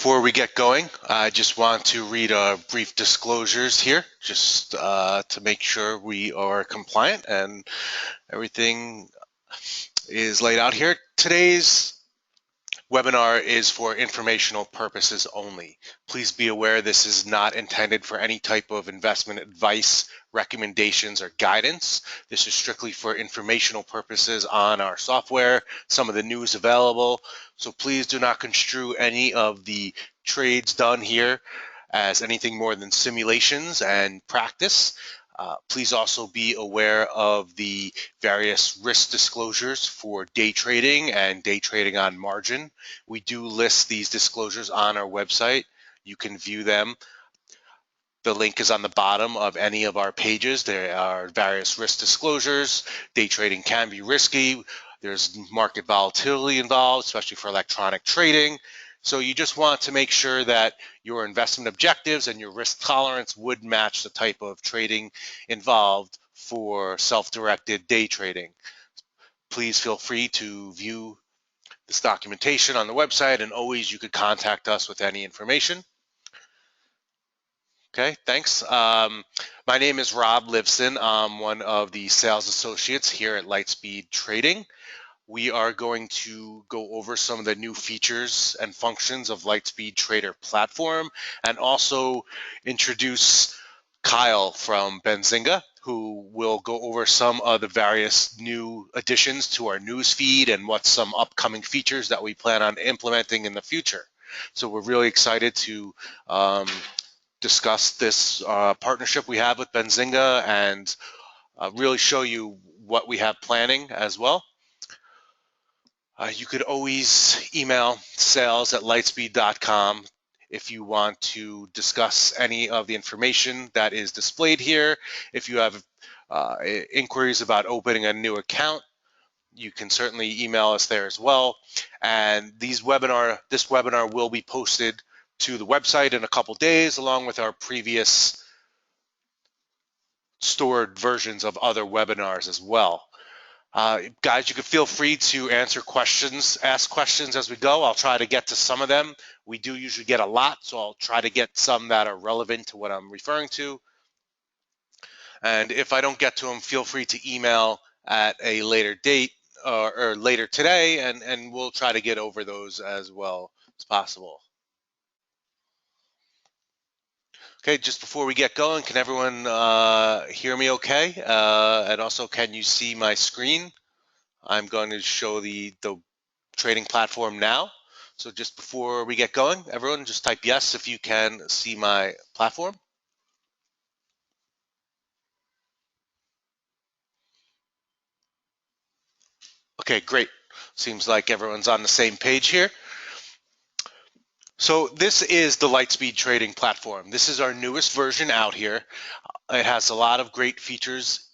Before we get going, I just want to read our brief disclosures here, just to make sure we are compliant and everything is laid out here. Today's webinar is for informational purposes only. Please be aware this is not intended for any type of investment advice, recommendations, or guidance. This is strictly for informational purposes on our software, some of the news available. So please do not construe any of the trades done here as anything more than simulations and practice. Please also be aware of the various risk disclosures for day trading and day trading on margin. We do list these disclosures on our website. You can view them. The link is on the bottom of any of our pages. There are various risk disclosures. Day trading can be risky. There's market volatility involved, especially for electronic trading. So you just want to make sure that your investment objectives and your risk tolerance would match the type of trading involved for self-directed day trading. Please feel free to view this documentation on the website, and always you could contact us with any information. Okay, thanks. My name is Rob Livson. I'm one of the sales associates here at Lightspeed Trading. We are going to go over some of the new features and functions of Lightspeed Trader platform, and also introduce Kyle from Benzinga, who will go over some of the various new additions to our news feed and what some upcoming features that we plan on implementing in the future. So we're really excited to discuss this partnership we have with Benzinga and really show you what we have planning as well. You could always email sales@lightspeed.com if you want to discuss any of the information that is displayed here. If you have inquiries about opening a new account, you can certainly email us there as well. And this webinar will be posted to the website in a couple days, along with our previous stored versions of other webinars as well. Guys, you can feel free to ask questions as we go. I'll try to get to some of them. We do usually get a lot, so I'll try to get some that are relevant to what I'm referring to. And if I don't get to them, feel free to email at a later date or later today, and we'll try to get over those as well as possible. Okay, just before we get going, can everyone hear me okay? And also, can you see my screen? I'm going to show the trading platform now. So just before we get going, everyone just type yes if you can see my platform. Okay, great. Seems like everyone's on the same page here. So this is the Lightspeed trading platform. This is our newest version out here. It has a lot of great features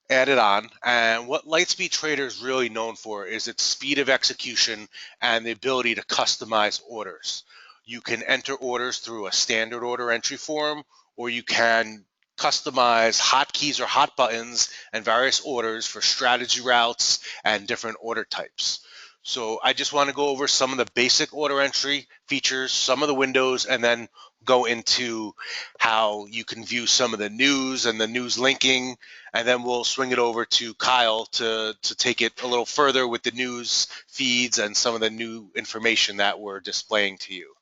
added on, and what Lightspeed Trader is really known for is its speed of execution and the ability to customize orders. You can enter orders through a standard order entry form, or you can customize hotkeys or hot buttons and various orders for strategy routes and different order types. So I just want to go over some of the basic order entry features, some of the windows, and then go into how you can view some of the news and the news linking, and then we'll swing it over to Kyle to take it a little further with the news feeds and some of the new information that we're displaying to you.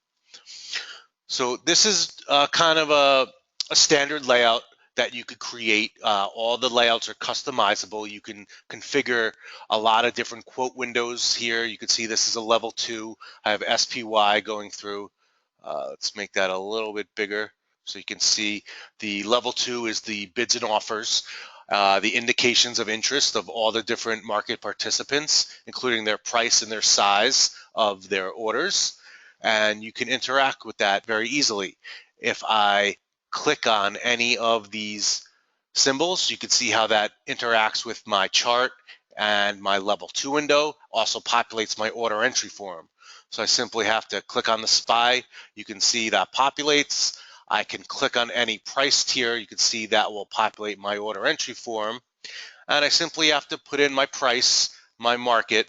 So this is kind of a standard layout that you could create. All the layouts are customizable. You can configure a lot of different quote windows here. You can see this is a level 2. I have SPY going through. Let's make that a little bit bigger so you can see the level 2 is the bids and offers, the indications of interest of all the different market participants, including their price and their size of their orders. And you can interact with that very easily. If I click on any of these symbols, you can see how that interacts with my chart, and my level 2 window also populates my order entry form. So I simply have to click on the SPY. You can see that populates. I can click on any price tier. You can see that will populate my order entry form. And I simply have to put in my price, my market,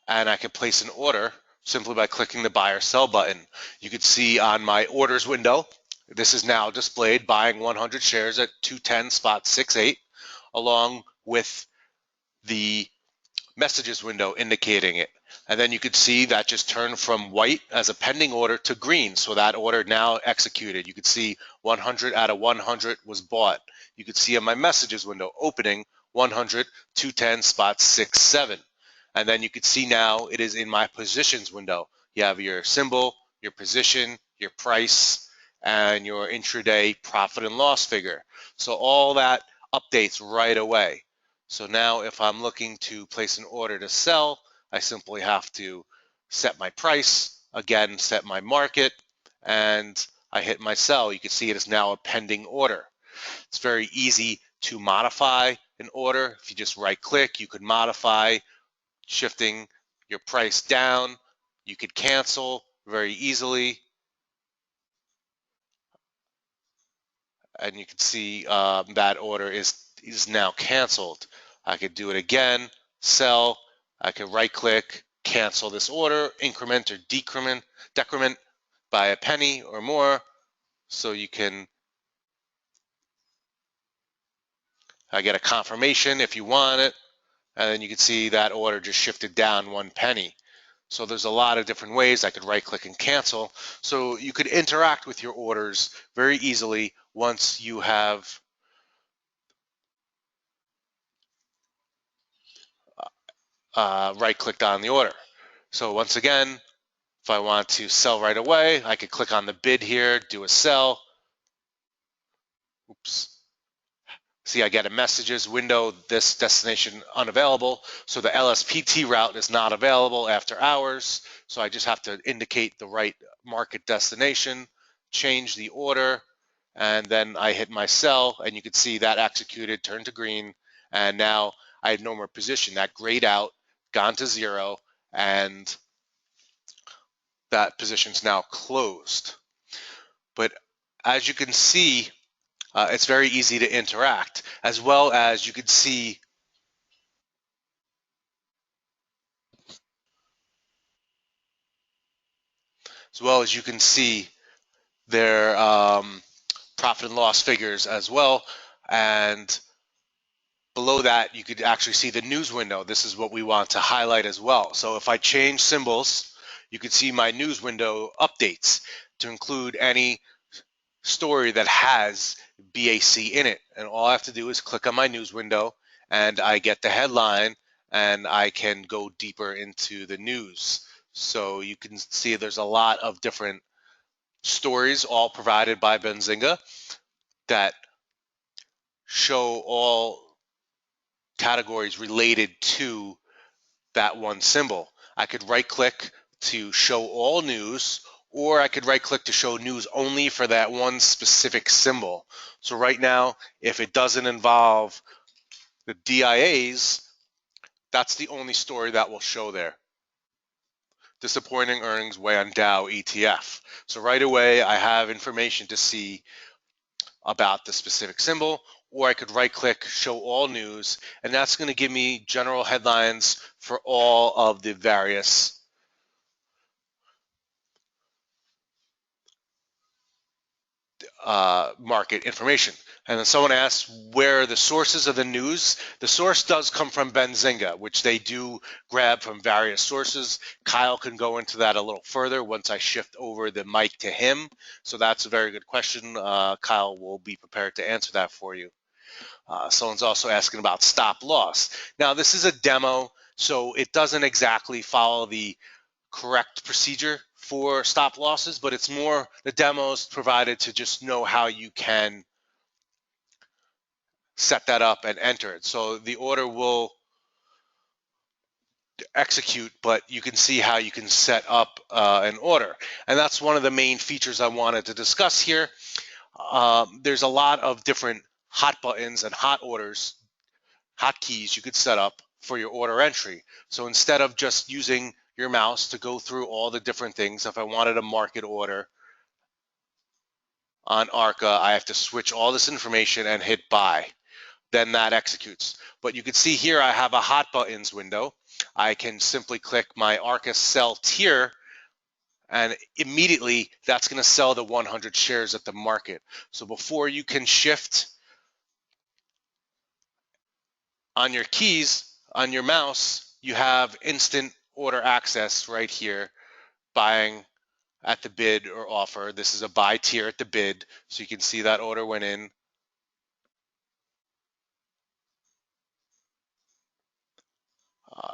and I can place an order simply by clicking the buy or sell button. You can see on my orders window, this is now displayed buying 100 shares at 210.68, along with the messages window indicating it. And then you could see that just turned from white as a pending order to green. So that order now executed. You could see 100 out of 100 was bought. You could see in my messages window opening 100, 210.67. And then you could see now it is in my positions window. You have your symbol, your position, your price, and your intraday profit and loss figure. So all that updates right away. So now if I'm looking to place an order to sell, I simply have to set my price, again, set my market, and I hit my sell. You can see it is now a pending order. It's very easy to modify an order. If you just right click, you could modify, shifting your price down. You could cancel very easily. And you can see that order is now canceled. I could do it again, sell. I could right click, cancel this order, increment or decrement by a penny or more. So you can get a confirmation if you want it. And then you can see that order just shifted down 1 penny. So there's a lot of different ways. I could right click and cancel. So you could interact with your orders very easily once you have right-clicked on the order. So once again, if I want to sell right away, I could click on the bid here, do a sell. Oops. See, I get a messages window, this destination unavailable. So the LSPT route is not available after hours. So I just have to indicate the right market destination, change the order, and then I hit my sell, and you can see that executed, turned to green, and now I have no more position. That grayed out, gone to 0, and that position's now closed. But as you can see, it's very easy to interact, as well as you can see their profit and loss figures as well. And below that, you could actually see the news window. This is what we want to highlight as well. So if I change symbols, you can see my news window updates to include any story that has BAC in it. And all I have to do is click on my news window and I get the headline and I can go deeper into the news. So you can see there's a lot of different stories all provided by Benzinga that show all categories related to that one symbol. I could right click to show all news, or I could right click to show news only for that one specific symbol. So right now, if it doesn't involve the DIAs, that's the only story that will show there. Disappointing earnings weigh on Dow ETF. So right away, I have information to see about the specific symbol, or I could right click, show all news, and that's going to give me general headlines for all of the various market information. And then someone asks, where are the sources of the news? The source does come from Benzinga, which they do grab from various sources. Kyle can go into that a little further once I shift over the mic to him. So that's a very good question. Kyle will be prepared to answer that for you. Someone's also asking about stop loss. Now, this is a demo, so it doesn't exactly follow the correct procedure for stop losses, but it's more the demos provided to just know how you can set that up and enter it. So the order will execute, but you can see how you can set up an order. And that's one of the main features I wanted to discuss here. There's a lot of different hot buttons and hot orders, hotkeys you could set up for your order entry. So instead of just using your mouse to go through all the different things, if I wanted a market order on ARCA, I have to switch all this information and hit buy. then that executes. But you can see here I have a hot buttons window. I can simply click my ARCA sell tier, and immediately that's going to sell the 100 shares at the market. So before you can shift on your keys, on your mouse, you have instant order access right here, buying at the bid or offer. This is a buy tier at the bid, so you can see that order went in.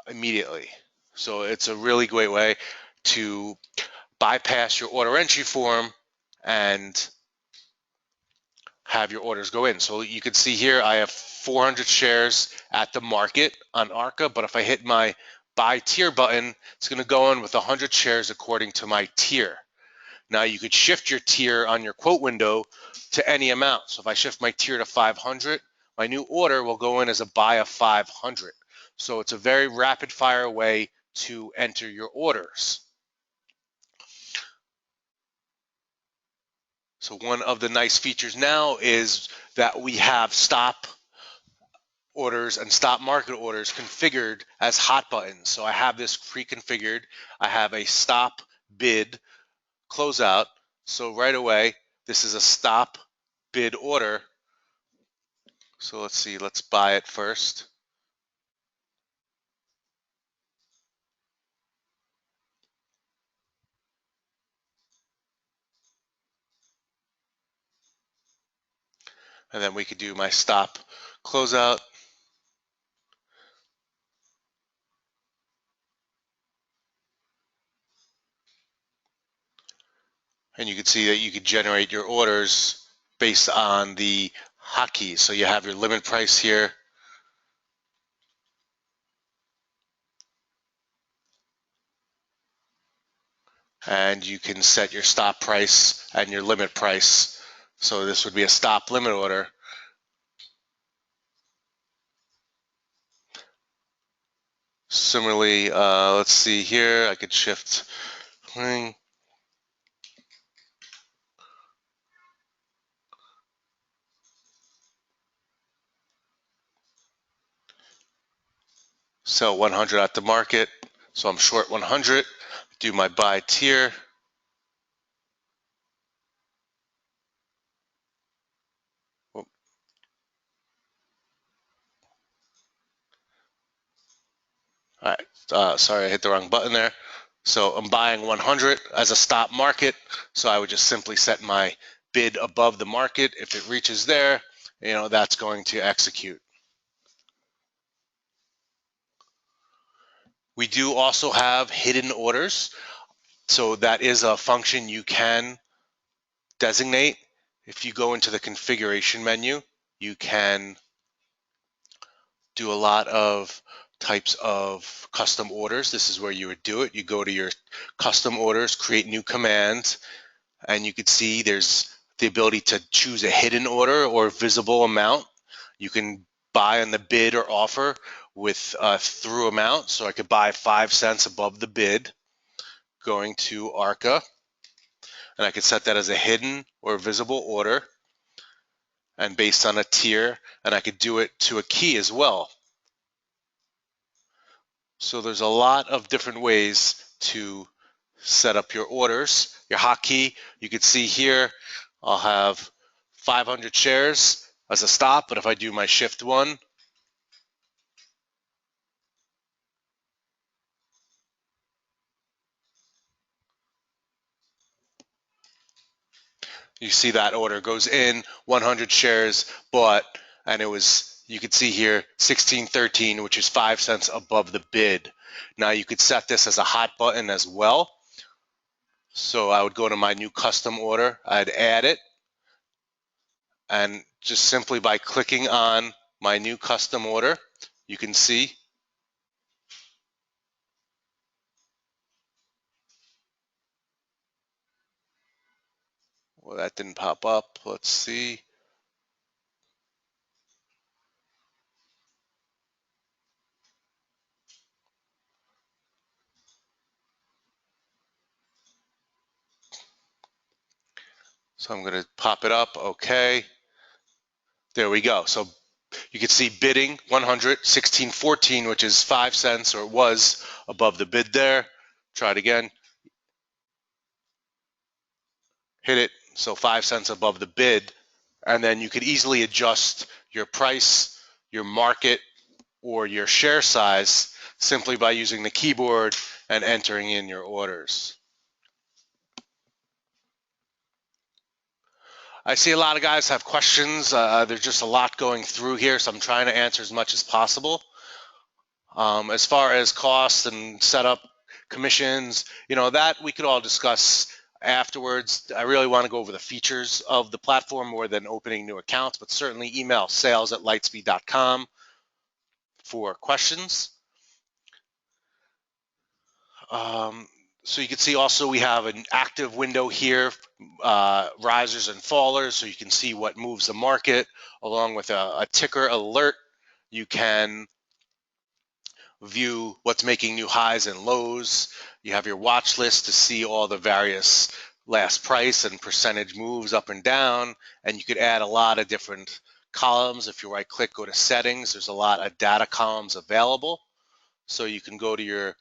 Immediately. So it's a really great way to bypass your order entry form and have your orders go in. So you can see here I have 400 shares at the market on ARCA, but if I hit my buy tier button, it's going to go in with 100 shares according to my tier. Now you could shift your tier on your quote window to any amount. So if I shift my tier to 500, my new order will go in as a buy of 500. So it's a very rapid fire way to enter your orders. So one of the nice features now is that we have stop orders and stop market orders configured as hot buttons. So I have this pre-configured. I have a stop bid closeout. So right away, this is a stop bid order. So let's see, let's buy it first. And then we could do my stop closeout. And you can see that you could generate your orders based on the hotkeys. So you have your limit price here. And you can set your stop price and your limit price. So this would be a stop limit order. Similarly, let's see here, I could shift. Sell 100 at the market. So I'm short 100. Do my buy tier. All right, sorry, I hit the wrong button there. So I'm buying 100 as a stop market. So I would just simply set my bid above the market. If it reaches there, that's going to execute. We do also have hidden orders. So that is a function you can designate. If you go into the configuration menu, you can do a lot of types of custom orders. This is where you would do it. You go to your custom orders, create new commands, and you can see there's the ability to choose a hidden order or visible amount. You can buy on the bid or offer with through amount. So I could buy 5 cents above the bid going to ARCA, and I could set that as a hidden or visible order and based on a tier, and I could do it to a key as well. So there's a lot of different ways to set up your orders. Your hotkey, you can see here, I'll have 500 shares as a stop, but if I do my shift one, you see that order goes in 100 shares bought, and it was, you can see here 1613, which is 5 cents above the bid. Now you could set this as a hot button as well. So I would go to my new custom order, I'd add it, and just simply by clicking on my new custom order, you can see well, that didn't pop up. Let's see. So I'm going to pop it up. Okay. There we go. So You can see bidding 100, 16.14, which is 5 cents, or it was above the bid there. Try it again. Hit it, so 5 cents above the bid. And then you could easily adjust your price, your market, or your share size simply by using the keyboard and entering in your orders. I see a lot of guys have questions. There's just a lot going through here, so I'm trying to answer as much as possible. As far as costs and setup, commissions, that we could all discuss afterwards. I really want to go over the features of the platform more than opening new accounts, but certainly email sales@lightspeed.com for questions. So you can see also we have an active window here, risers and fallers, so you can see what moves the market along with a ticker alert. You can view what's making new highs and lows. You have your watch list to see all the various last price and percentage moves up and down, and you could add a lot of different columns. If you right click, go to settings, there's a lot of data columns available. So you can go to your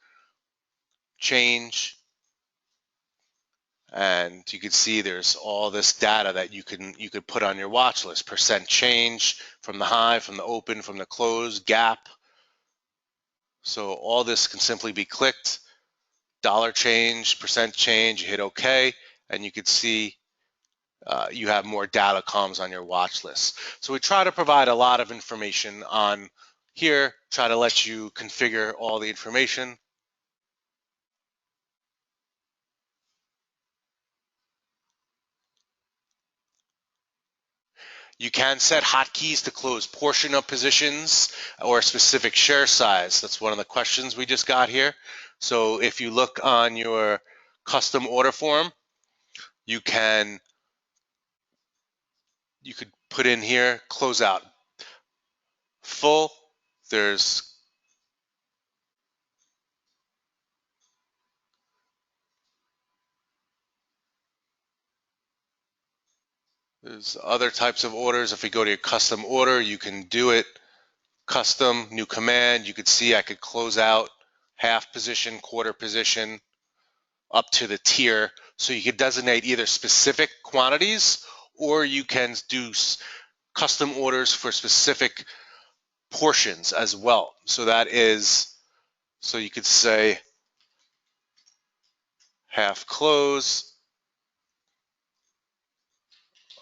change, and you can see there's all this data that you could put on your watch list. Percent change from the high, from the open, from the close, gap. So all this can simply be clicked. Dollar change, percent change, you hit OK, and you can see you have more data columns on your watch list. So we try to provide a lot of information on here, try to let you configure all the information. You can set hotkeys to close portion of positions or a specific share size. That's one of the questions we just got here. So if you look on your custom order form, you could put in here close out full. There's other types of orders. If we go to your custom order, you can do it custom, new command. You could see I could close out half position, quarter position, up to the tier. So you could designate either specific quantities, or you can do custom orders for specific portions as well. So so you could say half close,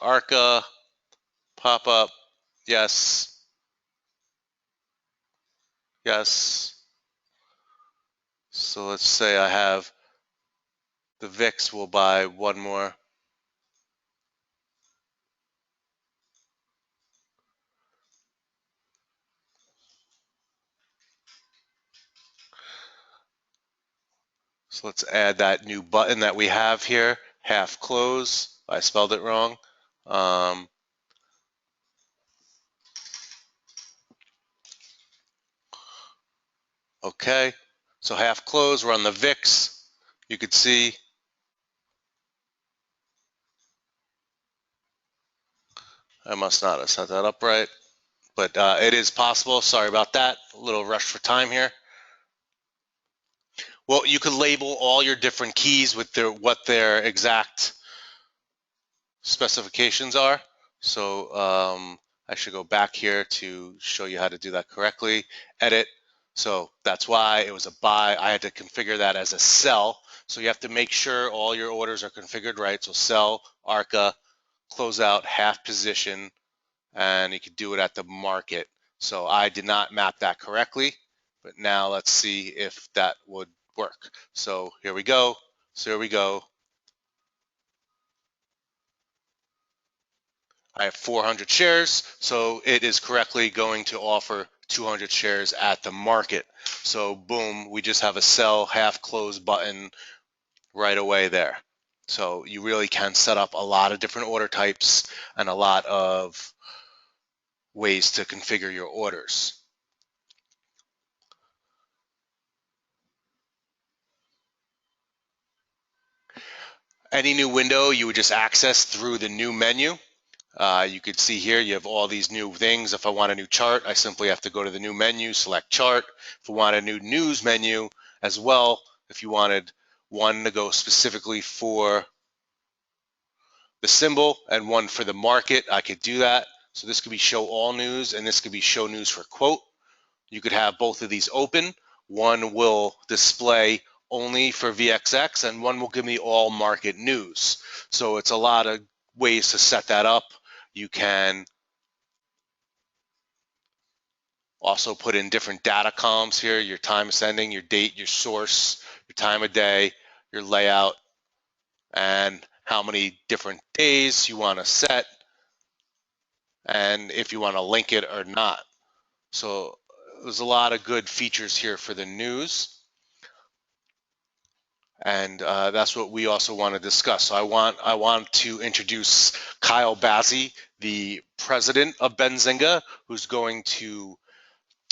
ARCA, pop up, yes, yes. So let's say I have the VIX will buy one more. So let's add that new button that we have here, half close. I spelled it wrong. Okay, so half close, we're on the VIX. You could see I must not have set that up right, but it is possible. Sorry about that. A little rush for time here. Well, you could label all your different keys with what their exact specifications are. So I should go back here to show you how to do that correctly. Edit. So that's why it was a buy. I had to configure that as a sell. So you have to make sure all your orders are configured right. So sell, ARCA, close out, half position, and you could do it at the market. So I did not map that correctly, but now let's see if that would work. So here we go. So here we go. I have 400 shares, so it is correctly going to offer 200 shares at the market. So boom, we just have a sell half close button right away there. So you really can set up a lot of different order types and a lot of ways to configure your orders. Any new window you would just access through the new menu. You could see here you have all these new things. If I want a new chart, I simply have to go to the new menu, select chart. If I want a new news menu as well, if you wanted one to go specifically for the symbol and one for the market, I could do that. So this could be show all news and this could be show news for quote. You could have both of these open. One will display only for VXX and one will give me all market news. So it's a lot of ways to set that up. You can also put in different data columns here, your time ascending, your date, your source, your time of day, your layout, and how many different days you want to set, and if you want to link it or not. So there's a lot of good features here for the news. And that's what we also want to discuss. So I want to introduce Kyle Bazzi, the president of Benzinga, who's going to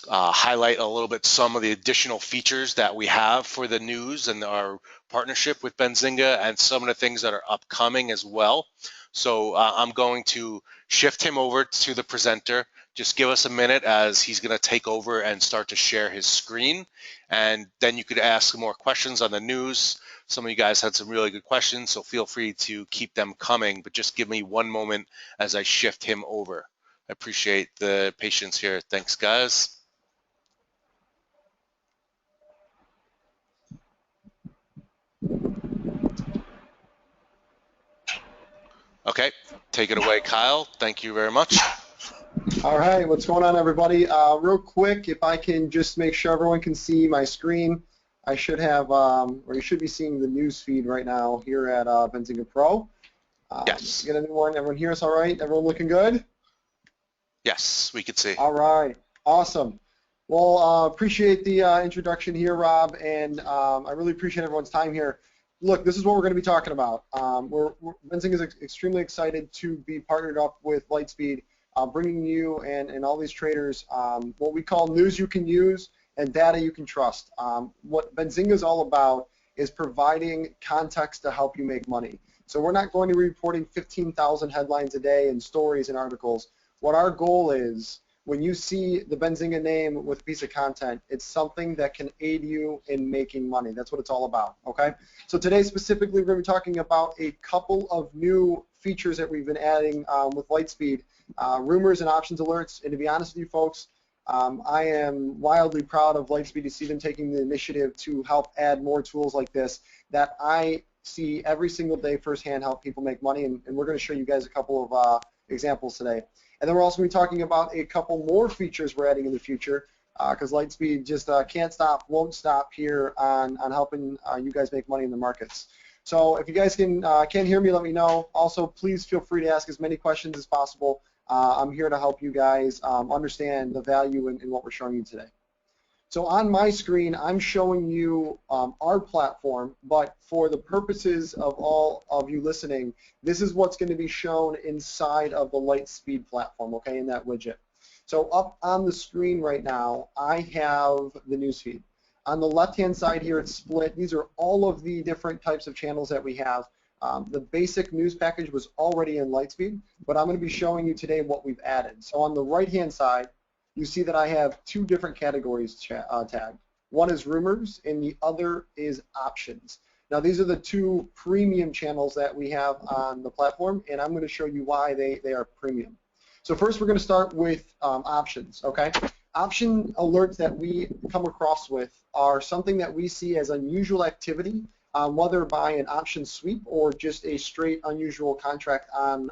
highlight a little bit some of the additional features that we have for the news and our partnership with Benzinga and some of the things that are upcoming as well. So I'm going to shift him over to the presenter. Just give us a minute as he's going to take over and start to share his screen. And then you could ask more questions on the news. Some of you guys had some really good questions, so feel free to keep them coming. But just give me one moment as I shift him over. I appreciate the patience here. Thanks, guys. Okay, take it away, Kyle. Thank you very much. All right, what's going on, everybody? Real quick, if I can just make sure everyone can see my screen, I should have, or you should be seeing the news feed right now here at Benzinga Pro. Yes. Get anyone? Everyone hear us all right? Everyone looking good? Yes, we could see. All right, awesome. Well, appreciate the introduction here, Rob, and I really appreciate everyone's time here. Look, this is what we're going to be talking about. Benzinga is extremely excited to be partnered up with Lightspeed, bringing you and all these traders what we call news you can use and data you can trust. What Benzinga is all about is providing context to help you make money. So we're not going to be reporting 15,000 headlines a day and stories and articles. What our goal is, when you see the Benzinga name with a piece of content, it's something that can aid you in making money. That's what it's all about, okay? So today specifically, we're going to be talking about a couple of new features that we've been adding with Lightspeed, rumors and options alerts. And to be honest with you folks, I am wildly proud of Lightspeed to see them taking the initiative to help add more tools like this that I see every single day firsthand help people make money. And we're going to show you guys a couple of examples today. And then we're also going to be talking about a couple more features we're adding in the future because Lightspeed just can't stop, won't stop here on helping you guys make money in the markets. So if you guys can't hear me, let me know. Also, please feel free to ask as many questions as possible. I'm here to help you guys understand the value in what we're showing you today. So on my screen, I'm showing you our platform, but for the purposes of all of you listening, this is what's going to be shown inside of the Lightspeed platform, okay, in that widget. So up on the screen right now, I have the newsfeed. On the left-hand side here, it's split. These are all of the different types of channels that we have. The basic news package was already in Lightspeed, but I'm going to be showing you today what we've added. So on the right-hand side, you see that I have two different categories tagged. One is rumors and the other is options. Now these are the two premium channels that we have on the platform, and I'm going to show you why they are premium. So first we're going to start with options, okay? Option alerts that we come across with are something that we see as unusual activity, whether by an option sweep or just a straight unusual contract on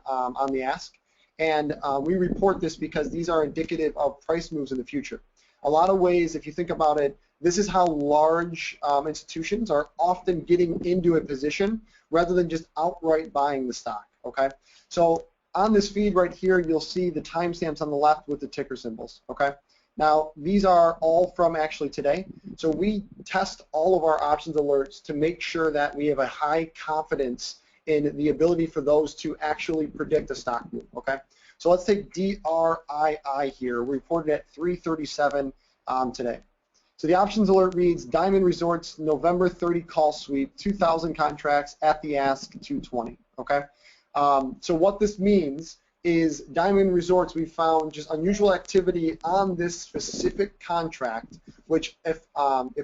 the ask. And we report this because these are indicative of price moves in the future. A lot of ways, if you think about it, this is how large institutions are often getting into a position rather than just outright buying the stock, okay? So on this feed right here, you'll see the timestamps on the left with the ticker symbols, okay? Now, these are all from actually today. So we test all of our options alerts to make sure that we have a high confidence in the ability for those to actually predict a stock move, okay? So let's take DRII here. We reported at 337 today. So the options alert reads, Diamond Resorts November 30 call sweep, 2,000 contracts at the ask 220, okay? So what this means is Diamond Resorts. We found just unusual activity on this specific contract, which if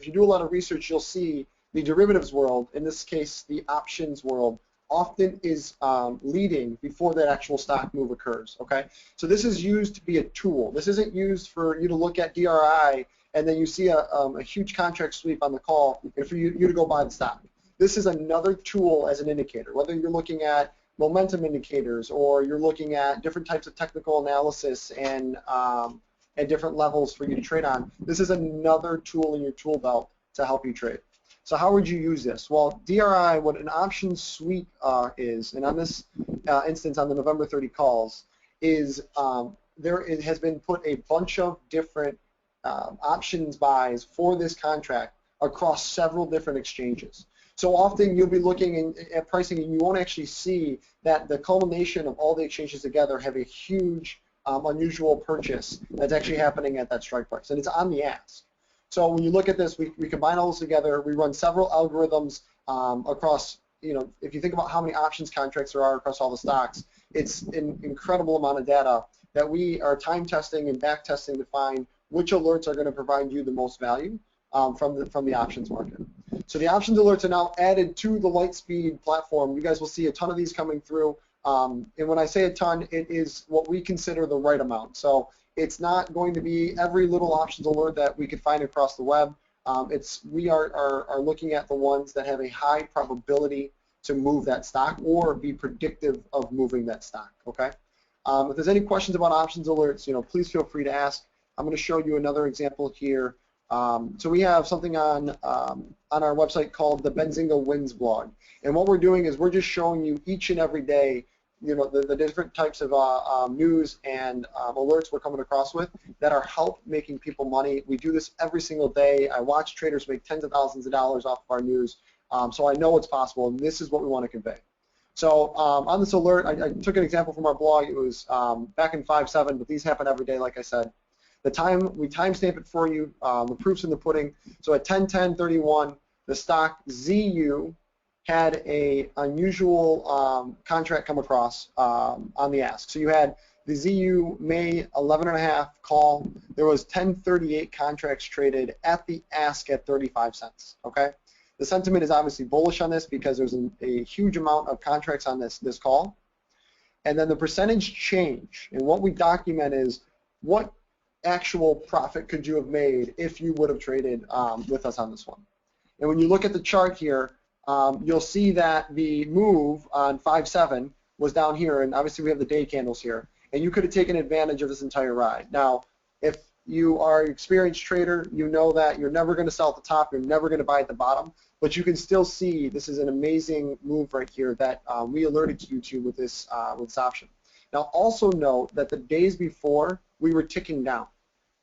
you do a lot of research, you'll see the derivatives world, in this case the options world, often is leading before that actual stock move occurs, okay? So this is used to be a tool. This isn't used for you to look at DRI and then you see a huge contract sweep on the call and for you to go buy the stock. This is another tool as an indicator, whether you're looking at momentum indicators or you're looking at different types of technical analysis and different levels for you to trade on. This is another tool in your tool belt to help you trade. So how would you use this? Well, DRI, what an option sweep is, and on this instance on the November 30 calls, is it has been put a bunch of different options buys for this contract across several different exchanges. So often you'll be looking at pricing and you won't actually see that the culmination of all the exchanges together have a huge unusual purchase that's actually happening at that strike price, and it's on the ask. So when you look at this, we combine all this together, we run several algorithms across, if you think about how many options contracts there are across all the stocks, it's an incredible amount of data that we are time testing and back testing to find which alerts are going to provide you the most value from the options market. So the options alerts are now added to the Lightspeed platform. You guys will see a ton of these coming through. And when I say a ton, it is what we consider the right amount. So it's not going to be every little options alert that we could find across the web. We are looking at the ones that have a high probability to move that stock or be predictive of moving that stock. Okay. If there's any questions about options alerts, please feel free to ask. I'm going to show you another example here. So we have something on our website called the Benzinga Wins blog, and what we're doing is we're just showing you each and every day, the different types of news and alerts we're coming across with that are help making people money. We do this every single day. I watch traders make tens of thousands of dollars off of our news, so I know it's possible, and this is what we want to convey. So on this alert, I took an example from our blog. It was back in 5/7, but these happen every day, like I said. We timestamp it for you. The proof's in the pudding. So at 10/10/31, the stock ZU had a unusual contract come across on the ask. So you had the ZU May 11.5 call. There was 1038 contracts traded at the ask at 35 cents. Okay. The sentiment is obviously bullish on this because there's a huge amount of contracts on this call. And then the percentage change, and what we document is what actual profit could you have made if you would have traded with us on this one. And when you look at the chart here, you'll see that the move on 5/7 was down here, and obviously we have the day candles here, and you could have taken advantage of this entire ride. Now, if you are an experienced trader, you know that you're never going to sell at the top, you're never going to buy at the bottom, but you can still see this is an amazing move right here that we alerted you to with this option. Now, also note that the days before, we were ticking down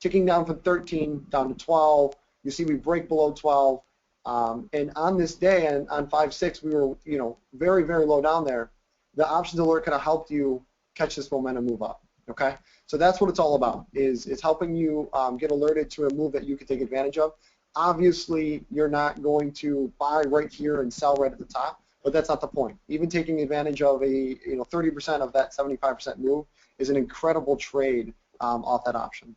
from 13 down to 12. You see we break below 12. And on this day, and on 5/6, we were, very, very low down there. The options alert could have helped you catch this momentum move up. Okay, so that's what it's all about. Is helping you get alerted to a move that you can take advantage of. Obviously, you're not going to buy right here and sell right at the top, but that's not the point. Even taking advantage of a 30% of that 75% move is an incredible trade off that option.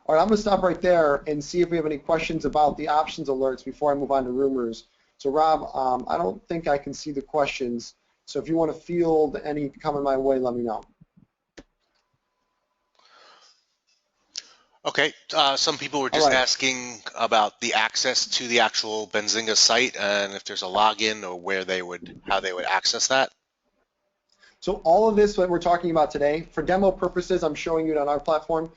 All right, I'm going to stop right there and see if we have any questions about the options alerts before I move on to rumors. So Rob, I don't think I can see the questions, so if you want to field any coming my way, let me know. Okay, some people were just asking about the access to the actual Benzinga site and if there's a login or how they would access that. So all of this that we're talking about today, for demo purposes, I'm showing you it on our platform.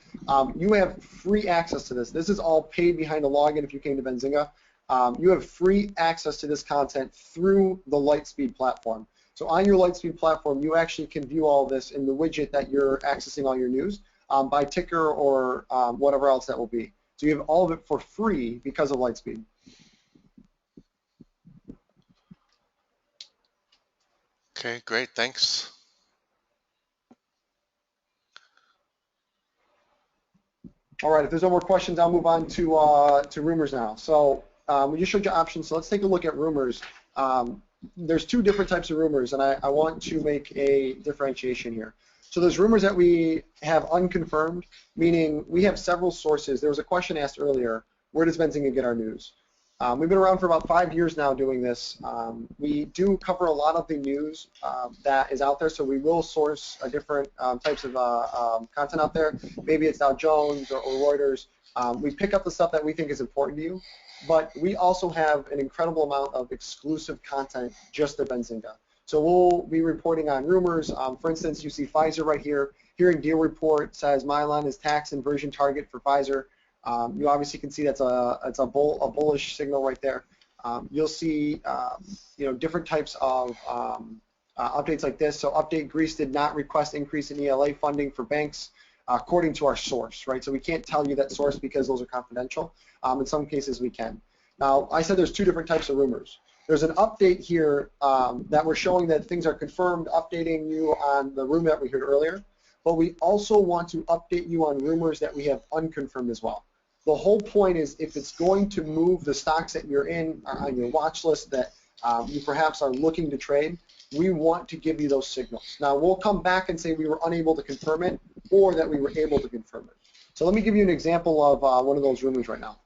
You have free access to this. This is all paid behind a login if you came to Benzinga. You have free access to this content through the Lightspeed platform. So on your Lightspeed platform, you actually can view all of this in the widget that you're accessing all your news by ticker or whatever else that will be. So you have all of it for free because of Lightspeed. Okay, great, thanks. All right, if there's no more questions, I'll move on to rumors now. So we just showed you options, so let's take a look at rumors. there's two different types of rumors, and I want to make a differentiation here. So there's rumors that we have unconfirmed, meaning we have several sources. There was a question asked earlier, where does Benzinga get our news? We've been around for about 5 years now doing this. We do cover a lot of the news that is out there, so we will source different types of content out there. Maybe it's Dow Jones or Reuters. We pick up the stuff that we think is important to you, but we also have an incredible amount of exclusive content just at Benzinga. So we'll be reporting on rumors. For instance, you see Pfizer right here. Hearing deal report says Mylan is tax inversion target for Pfizer. You obviously can see that's a bullish signal right there. You'll see different types of updates like this. So update, Greece did not request increase in ELA funding for banks according to our source, right? So we can't tell you that source because those are confidential. In some cases we can. Now I said there's two different types of rumors. There's an update here that we're showing that things are confirmed, updating you on the rumor that we heard earlier. But we also want to update you on rumors that we have unconfirmed as well. The whole point is if it's going to move the stocks that you're in on your watch list that you perhaps are looking to trade, we want to give you those signals. Now we'll come back and say we were unable to confirm it or that we were able to confirm it. So let me give you an example of one of those rumors right now.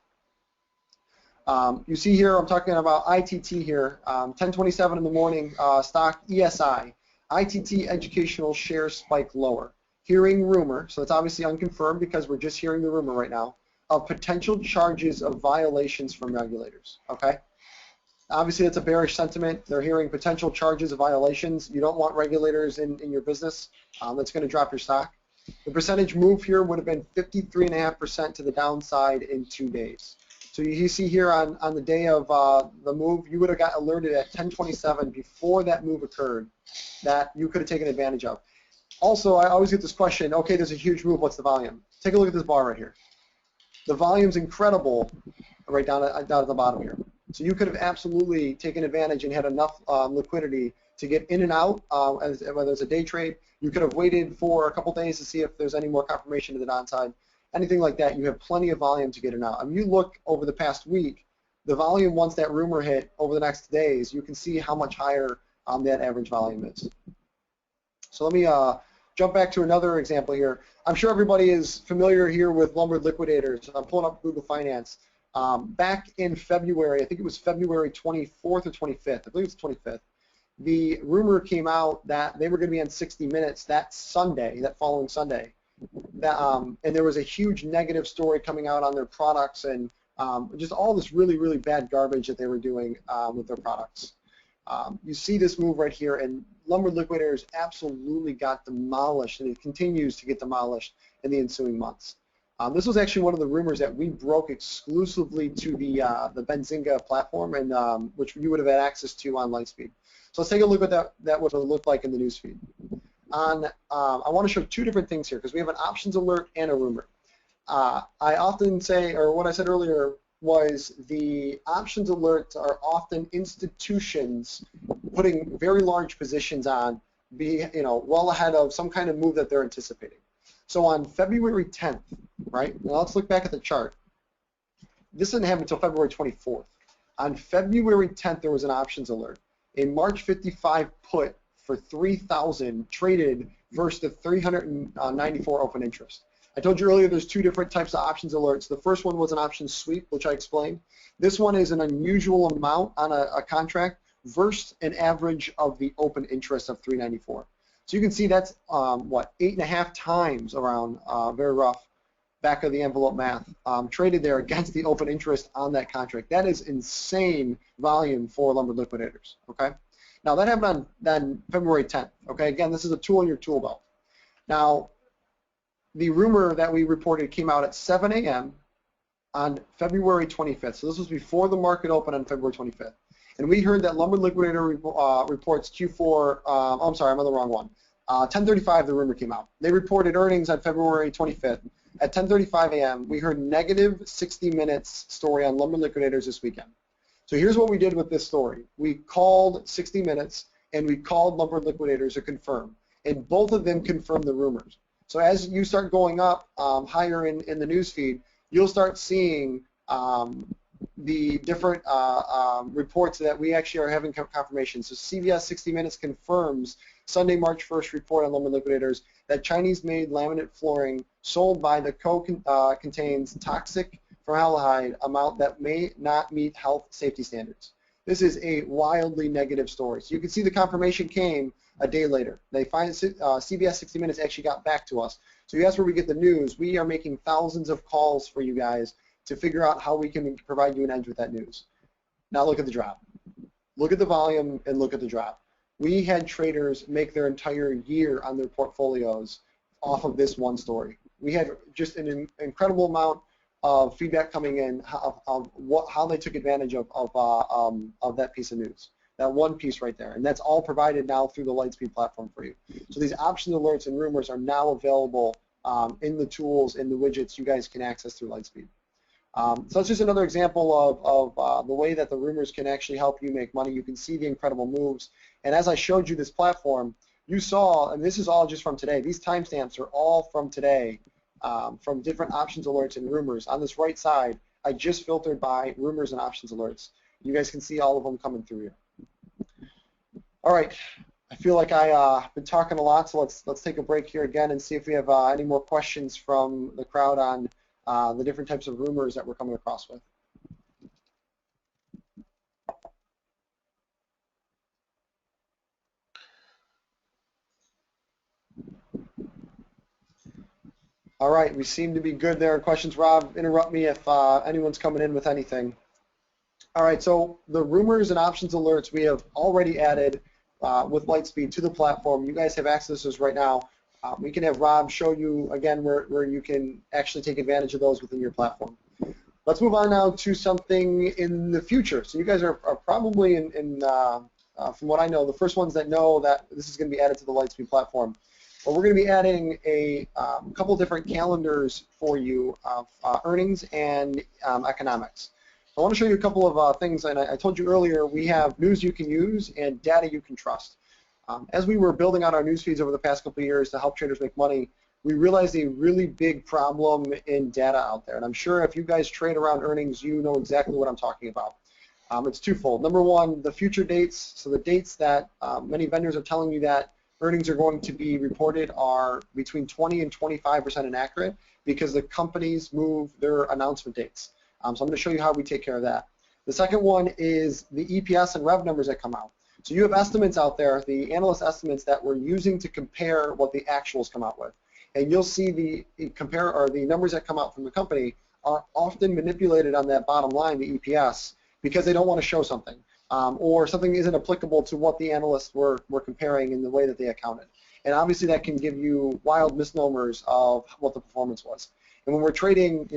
You see here I'm talking about ITT here, 10:27 in the morning, stock ESI, ITT educational shares spike lower. Hearing rumor, so it's obviously unconfirmed because we're just hearing the rumor right now, of potential charges of violations from regulators, okay? Obviously, that's a bearish sentiment. They're hearing potential charges of violations. You don't want regulators in your business. That's going to drop your stock. The percentage move here would have been 53.5% to the downside in 2 days. So you see here on the day of the move, you would have got alerted at 10:27 before that move occurred that you could have taken advantage of. Also, I always get this question, okay, there's a huge move, what's the volume? Take a look at this bar right here. The volume's incredible right down at the bottom here. So you could have absolutely taken advantage and had enough liquidity to get in and out, whether it's a day trade. You could have waited for a couple days to see if there's any more confirmation to the downside. Anything like that, you have plenty of volume to get in and out. If you look over the past week, the volume once that rumor hit over the next days, you can see how much higher that average volume is. So let me jump back to another example here. I'm sure everybody is familiar here with lumber liquidators. I'm pulling up Google Finance. Back in February, I think it was February 24th or 25th, I believe it's 25th, the rumor came out that they were going to be on 60 Minutes that Sunday, that following Sunday. And there was a huge negative story coming out on their products and just all this really, really bad garbage that they were doing with their products. You see this move right here, and lumber liquidators absolutely got demolished, and it continues to get demolished in the ensuing months. This was actually one of the rumors that we broke exclusively to the Benzinga platform, and which you would have had access to on Lightspeed. So let's take a look at that would have looked like in the newsfeed. I want to show two different things here because we have an options alert and a rumor. I often say, or what I said earlier was the options alerts are often institutions putting very large positions on, well ahead of some kind of move that they're anticipating. So on February 10th, right? Now let's look back at the chart. This didn't happen until February 24th. On February 10th, there was an options alert. A March 55 put for 3,000 traded versus the 394 open interest. I told you earlier there's two different types of options alerts. The first one was an option sweep, which I explained. This one is an unusual amount on a contract versus an average of the open interest of 394. So you can see that's, 8.5 times around, very rough, back of the envelope math, traded there against the open interest on that contract. That is insane volume for lumber liquidators, okay? Now that happened on February 10th, okay? Again, this is a tool in your tool belt. Now, the rumor that we reported came out at 7 a.m. on February 25th. So this was before the market opened on February 25th. And we heard that Lumber Liquidator reports Q4, I'm sorry, I'm on the wrong one. 10:35, the rumor came out. They reported earnings on February 25th. At 10:35 a.m., we heard negative 60 Minutes story on Lumber Liquidators this weekend. So here's what we did with this story. We called 60 Minutes and we called Lumber Liquidators to confirm. And both of them confirmed the rumors. So as you start going up higher in the news feed, you'll start seeing the different reports that we actually are having confirmation. So CBS 60 Minutes confirms Sunday, March 1st report on Lumber Liquidators that Chinese-made laminate flooring sold by the contains toxic formaldehyde amount that may not meet health safety standards. This is a wildly negative story. So you can see the confirmation came a day later. They find CBS 60 Minutes actually got back to us. So that's where we get the news. We are making thousands of calls for you guys to figure out how we can provide you an edge with that news. Now look at the drop. Look at the volume and look at the drop. We had traders make their entire year on their portfolios off of this one story. We had just an incredible amount of feedback coming in of how they took advantage of that piece of news, that one piece right there. And that's all provided now through the Lightspeed platform for you. So these options, alerts, and rumors are now available in the tools and the widgets you guys can access through Lightspeed. So that's just another example of the way that the rumors can actually help you make money. You can see the incredible moves. And as I showed you this platform, you saw, and this is all just from today, these timestamps are all from today, from different options alerts and rumors. On this right side, I just filtered by rumors and options alerts. You guys can see all of them coming through here. All right, I feel like I've been talking a lot, so let's take a break here again and see if we have any more questions from the crowd on the different types of rumors that we're coming across with. All right, we seem to be good there. Questions, Rob, interrupt me if anyone's coming in with anything. All right, so the rumors and options alerts we have already added with Lightspeed to the platform. You guys have access to this right now. We can have Rob show you again where you can actually take advantage of those within your platform. Let's move on now to something in the future. So you guys are probably, from what I know, the first ones that know that this is going to be added to the Lightspeed platform. But we're going to be adding a couple different calendars for you of earnings and economics. I want to show you a couple of things, and I told you earlier, we have news you can use and data you can trust. As we were building out our news feeds over the past couple of years to help traders make money, we realized a really big problem in data out there. And I'm sure if you guys trade around earnings, you know exactly what I'm talking about. It's twofold. Number one, the future dates. So the dates that many vendors are telling you that earnings are going to be reported are between 20 and 25% inaccurate because the companies move their announcement dates. So I'm going to show you how we take care of that. The second one is the EPS and rev numbers that come out. So you have estimates out there, the analyst estimates that we're using to compare what the actuals come out with. And you'll see the numbers that come out from the company are often manipulated on that bottom line, the EPS, because they don't want to show something. Or something isn't applicable to what the analysts were comparing in the way that they accounted. And obviously that can give you wild misnomers of what the performance was. And when we're trading,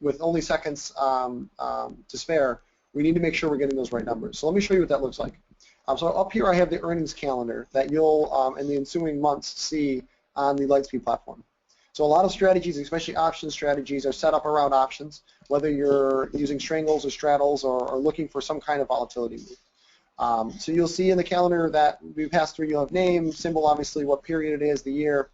with only seconds to spare, we need to make sure we're getting those right numbers. So let me show you what that looks like. So up here I have the earnings calendar that you'll, in the ensuing months, see on the Lightspeed platform. So a lot of strategies, especially option strategies, are set up around options, whether you're using strangles or straddles or looking for some kind of volatility move. So you'll see in the calendar that we pass through, you'll have name, symbol, obviously what period it is, the year,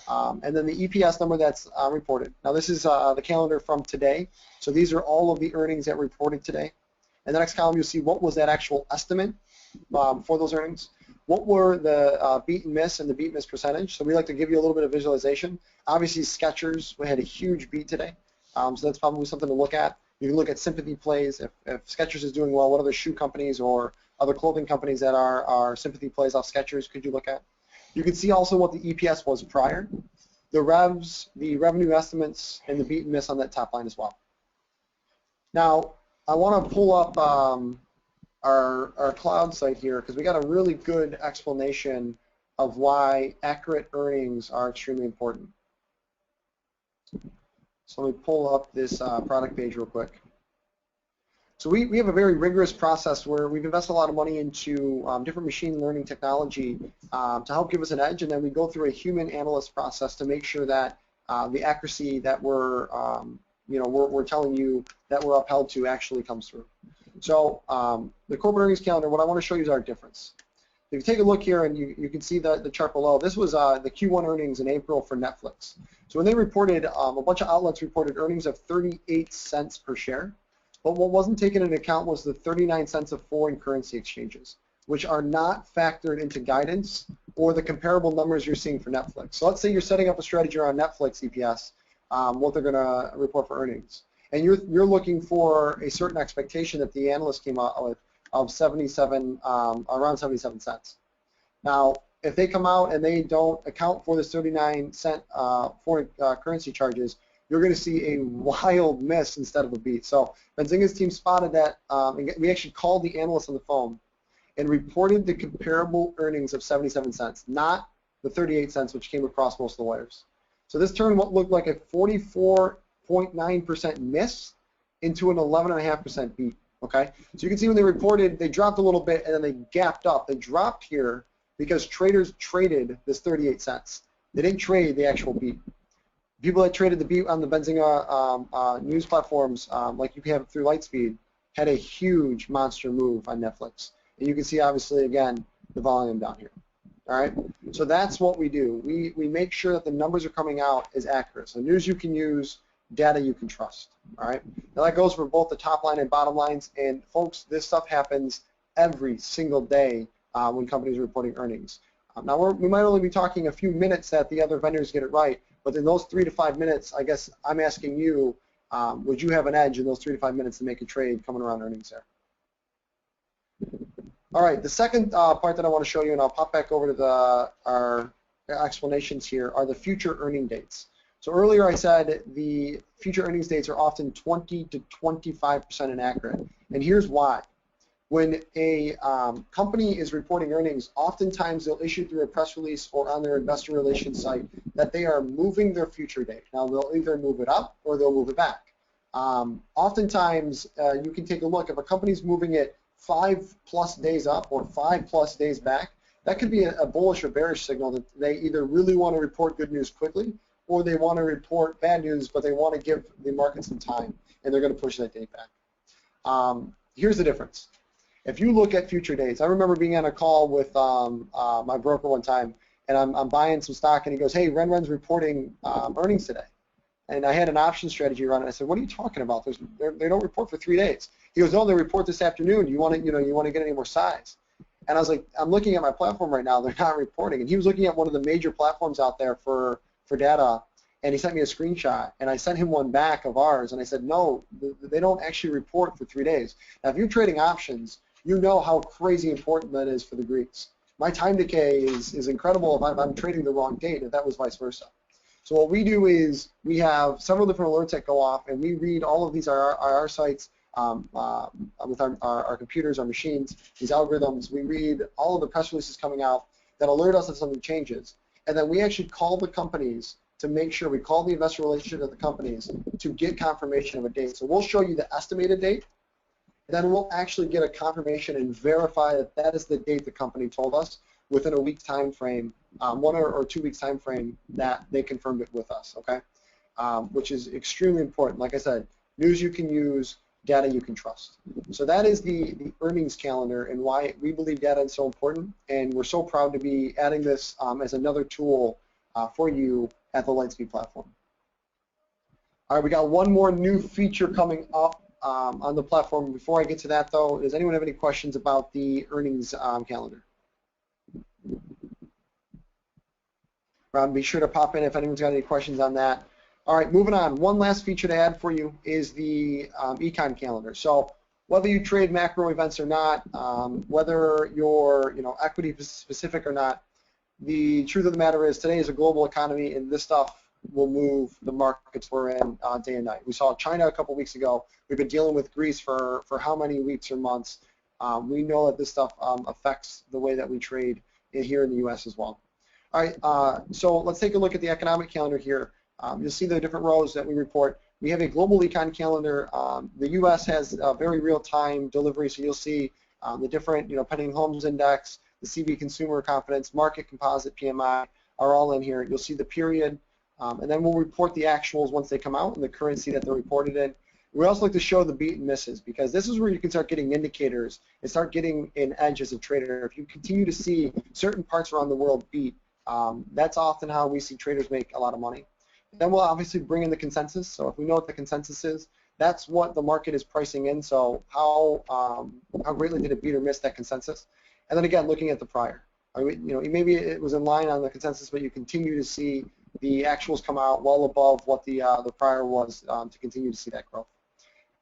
and then the EPS number that's reported. Now this is the calendar from today. So these are all of the earnings that were reported today. In the next column, you'll see what was that actual estimate for those earnings. What were the beat and miss and the beat miss percentage? So we like to give you a little bit of visualization. Obviously, Skechers, we had a huge beat today, so that's probably something to look at. You can look at sympathy plays. If Skechers is doing well, what other shoe companies or other clothing companies that are sympathy plays off Skechers could you look at? You can see also what the EPS was prior, the revs, the revenue estimates, and the beat and miss on that top line as well. Now, I want to pull up our cloud site here because we got a really good explanation of why accurate earnings are extremely important. So let me pull up this product page real quick. So we have a very rigorous process where we've invested a lot of money into different machine learning technology to help give us an edge, and then we go through a human analyst process to make sure that the accuracy that we're telling you that we're upheld to actually comes through. So the corporate earnings calendar, what I want to show you is our difference. If you take a look here and you can see the chart below, this was the Q1 earnings in April for Netflix. So when they reported, a bunch of outlets reported earnings of 38 cents per share. But what wasn't taken into account was the 39 cents of foreign currency exchanges, which are not factored into guidance or the comparable numbers you're seeing for Netflix. So let's say you're setting up a strategy around Netflix EPS, what they're going to report for earnings, and you're looking for a certain expectation that the analyst came out with of 77, around 77 cents. Now, if they come out and they don't account for this 39-cent foreign currency charges, you're going to see a wild miss instead of a beat. So Benzinga's team spotted that, and we actually called the analyst on the phone and reported the comparable earnings of 77 cents, not the 38 cents which came across most of the wires. So this turned what looked like a 44.9% miss into an 11.5% beat. Okay, so you can see when they reported, they dropped a little bit and then they gapped up. They dropped here because traders traded this 38 cents. They didn't trade the actual beat. People that traded the beat on the Benzinga news platforms, like you have through Lightspeed, had a huge monster move on Netflix. And you can see, obviously, again, the volume down here. All right, so that's what we do. We make sure that the numbers are coming out is accurate. So news you can use, data you can trust. All right, now that goes for both the top line and bottom lines. And folks, this stuff happens every single day when companies are reporting earnings. Now we might only be talking a few minutes that the other vendors get it right, but in those 3 to 5 minutes, I guess I'm asking you, would you have an edge in those 3 to 5 minutes to make a trade coming around earnings there? All right, the second part that I want to show you, and I'll pop back over to our explanations here, are the future earning dates. So earlier I said the future earnings dates are often 20 to 25% inaccurate, and here's why. When a company is reporting earnings, oftentimes they'll issue through a press release or on their investor relations site that they are moving their future date. Now they'll either move it up or they'll move it back. Oftentimes you can take a look, if a company's moving it 5+ days up or 5+ days back, that could be a bullish or bearish signal that they either really want to report good news quickly or they want to report bad news, but they want to give the market some time, and they're going to push that date back. Here's the difference. If you look at future dates, I remember being on a call with my broker one time, and I'm buying some stock, and he goes, "Hey, RenRen's reporting earnings today." And I had an option strategy run, and I said, "What are you talking about? They don't report for 3 days." He goes, "No, they report this afternoon. You want to, you want to get any more size?" And I was like, "I'm looking at my platform right now. They're not reporting." And he was looking at one of the major platforms out there for data, and he sent me a screenshot, and I sent him one back of ours, and I said, "No, they don't actually report for 3 days." Now, if you're trading options, you know how crazy important that is for the Greeks. My time decay is incredible if I'm trading the wrong date, if that was vice versa. So what we do is we have several different alerts that go off, and we read all of these IR sites with our computers, our machines, these algorithms. We read all of the press releases coming out that alert us if something changes. And then we actually call the companies to make sure, we call the investor relationship of the companies to get confirmation of a date. So we'll show you the estimated date, then we'll actually get a confirmation and verify that that is the date the company told us within a week's time frame, 1 or 2 weeks time frame that they confirmed it with us, okay? Which is extremely important. Like I said, news you can use, data you can trust. So that is the earnings calendar and why we believe data is so important, and we're so proud to be adding this as another tool for you at the Lightspeed platform. All right, we got one more new feature coming up on the platform. Before I get to that, though, does anyone have any questions about the earnings calendar? Rob, be sure to pop in if anyone's got any questions on that. All right, moving on. One last feature to add for you is the econ calendar. So whether you trade macro events or not, whether you're equity specific or not, the truth of the matter is today is a global economy, and this stuff will move the markets we're in day and night. We saw China a couple weeks ago. We've been dealing with Greece for how many weeks or months. We know that this stuff affects the way that we trade here in the U.S. as well. All right, so let's take a look at the economic calendar here. You'll see the different rows that we report. We have a global econ calendar. The U.S. has a very real-time delivery, so you'll see the different, pending homes index, the CB consumer confidence, market composite PMI are all in here. You'll see the period, and then we'll report the actuals once they come out and the currency that they're reported in. We also like to show the beat and misses because this is where you can start getting indicators and start getting an edge as a trader. If you continue to see certain parts around the world beat, that's often how we see traders make a lot of money. Then we'll obviously bring in the consensus. So if we know what the consensus is, That's what the market is pricing in. So how greatly did it beat or miss that consensus? And then again, looking at the prior. I mean, maybe it was in line on the consensus, but you continue to see the actuals come out well above what the prior was to continue to see that growth.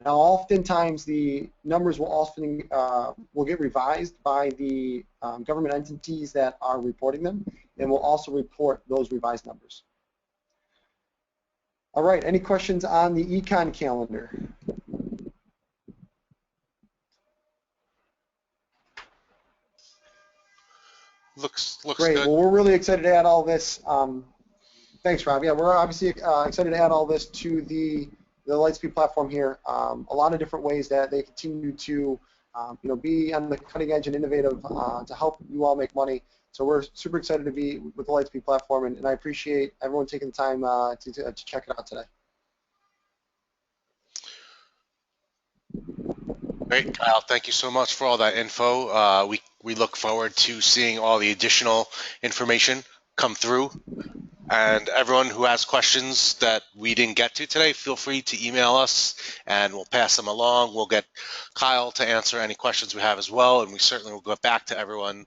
Now, oftentimes the numbers will get revised by the government entities that are reporting them, and will also report those revised numbers. All right, any questions on the econ calendar? Looks Great. good. Well, we're really excited to add all this. Thanks, Rob. Yeah, we're obviously excited to add all this to the Lightspeed platform here. A lot of different ways that they continue to be on the cutting edge and innovative to help you all make money. So we're super excited to be with the Lightspeed platform, and I appreciate everyone taking the time to check it out today. Great, Kyle. Thank you so much for all that info. We look forward to seeing all the additional information come through. And everyone who has questions that we didn't get to today, feel free to email us and we'll pass them along. We'll get Kyle to answer any questions we have as well, and we certainly will get back to everyone.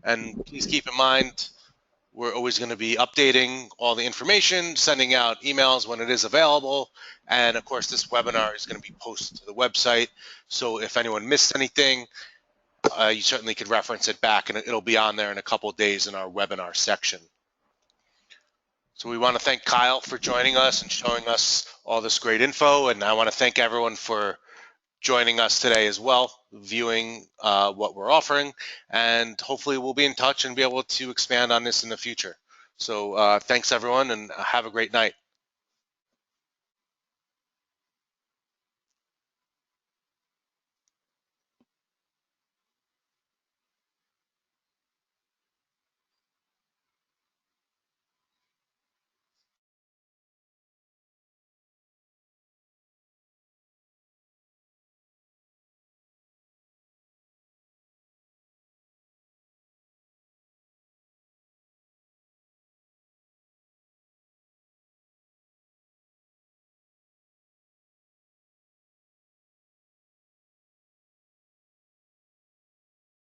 And please keep in mind, we're always going to be updating all the information, sending out emails when it is available. And of course, this webinar is going to be posted to the website. So if anyone missed anything, you certainly could reference it back, and it'll be on there in a couple of days in our webinar section. So we want to thank Kyle for joining us and showing us all this great info. And I want to thank everyone for joining us today as well, viewing what we're offering. And hopefully we'll be in touch and be able to expand on this in the future. So thanks, everyone, and have a great night.